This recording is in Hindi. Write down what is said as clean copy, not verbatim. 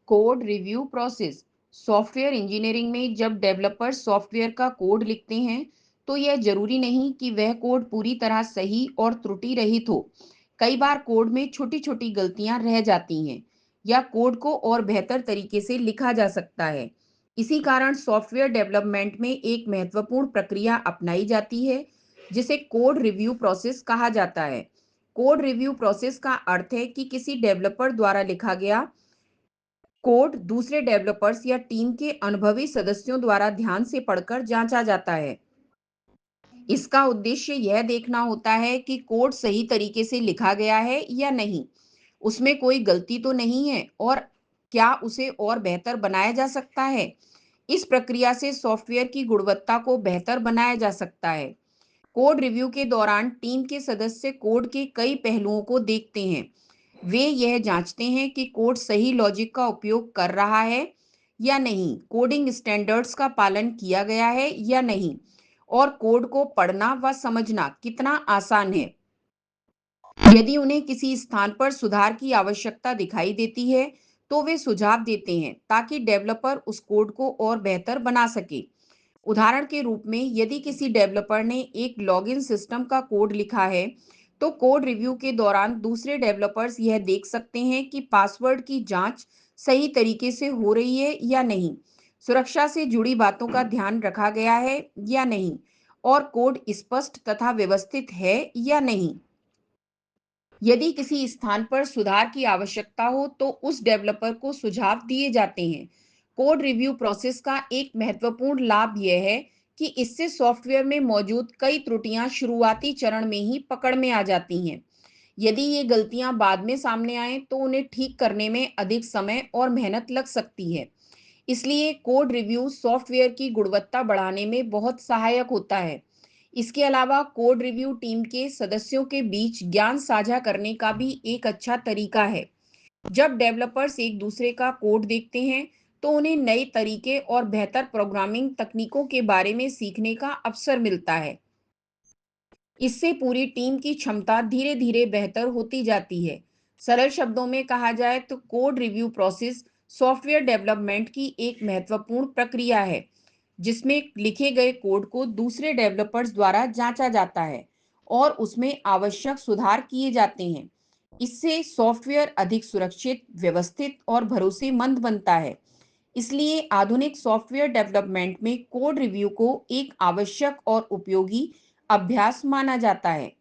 Code review process. Software engineering में जब डेवलपर सॉफ्टवेयर का कोड लिखते हैं तो यह जरूरी नहीं कि वह कोड पूरी तरह सही और त्रुटि रहित हो। कई बार कोड में छोटी छोटी गलतियां रह जाती हैं या कोड को और बेहतर तरीके से लिखा जा सकता है। इसी कारण सॉफ्टवेयर डेवलपमेंट में एक महत्वपूर्ण प्रक्रिया अपनाई जाती है जिसे कोड रिव्यू प्रोसेस कहा जाता है। कोड रिव्यू प्रोसेस का अर्थ है कि किसी डेवलपर द्वारा लिखा गया कोड दूसरे डेवलपर्स या टीम के अनुभवी सदस्यों द्वारा ध्यान से पढ़कर जांचा जाता है। इसका उद्देश्य यह देखना होता है कि कोड सही तरीके से लिखा गया है या नहीं, उसमें कोई गलती तो नहीं है और क्या उसे और बेहतर बनाया जा सकता है। इस प्रक्रिया से सॉफ्टवेयर की गुणवत्ता को बेहतर बनाया जा सकता है। कोड रिव्यू के दौरान टीम के सदस्य कोड के कई पहलुओं को देखते हैं। वे यह जांचते हैं कि कोड सही लॉजिक का उपयोग कर रहा है या नहीं, कोडिंग स्टैंडर्ड्स का पालन किया गया है या नहीं, और कोड को पढ़ना व समझना कितना आसान है। यदि उन्हें किसी स्थान पर सुधार की आवश्यकता दिखाई देती है, तो वे सुझाव देते हैं ताकि डेवलपर उस कोड को और बेहतर बना सके। उदाहरण के रूप में, यदि किसी डेवलपर ने एक लॉगिन सिस्टम का कोड लिखा है, तो कोड रिव्यू के दौरान दूसरे डेवलपर्स यह देख सकते हैं कि पासवर्ड की जांच सही तरीके से हो रही है या नहीं, सुरक्षा से जुड़ी बातों का ध्यान रखा गया है या नहीं, और कोड स्पष्ट तथा व्यवस्थित है या नहीं। यदि किसी स्थान पर सुधार की आवश्यकता हो तो उस डेवलपर को सुझाव दिए जाते हैं। कोड रिव्यू प्रोसेस का एक महत्वपूर्ण लाभ यह है कि इससे सॉफ्टवेयर में मौजूद कई त्रुटियां शुरुआती चरण में ही पकड़ में आ जाती हैं। यदि ये गलतियां बाद में सामने आएं तो उन्हें ठीक करने में अधिक समय और मेहनत लग सकती है। इसलिए कोड रिव्यू सॉफ्टवेयर की गुणवत्ता बढ़ाने में बहुत सहायक होता है। इसके अलावा कोड रिव्यू टीम के सदस्यों के बीच ज्ञान साझा करने का भी एक अच्छा तरीका है। जब डेवलपर्स एक दूसरे का कोड देखते हैं तो उन्हें नए तरीके और बेहतर प्रोग्रामिंग तकनीकों के बारे में सीखने का अवसर मिलता है। इससे पूरी टीम की क्षमता धीरे धीरे बेहतर होती जाती है। सरल शब्दों में कहा जाए तो code review process software development की एक महत्वपूर्ण प्रक्रिया है जिसमें लिखे गए कोड को दूसरे डेवलपर्स द्वारा जांचा जाता है और उसमें आवश्यक सुधार किए जाते हैं। इससे सॉफ्टवेयर अधिक सुरक्षित, व्यवस्थित और भरोसेमंद बनता है। इसलिए आधुनिक सॉफ्टवेयर डेवलपमेंट में कोड रिव्यू को एक आवश्यक और उपयोगी अभ्यास माना जाता है।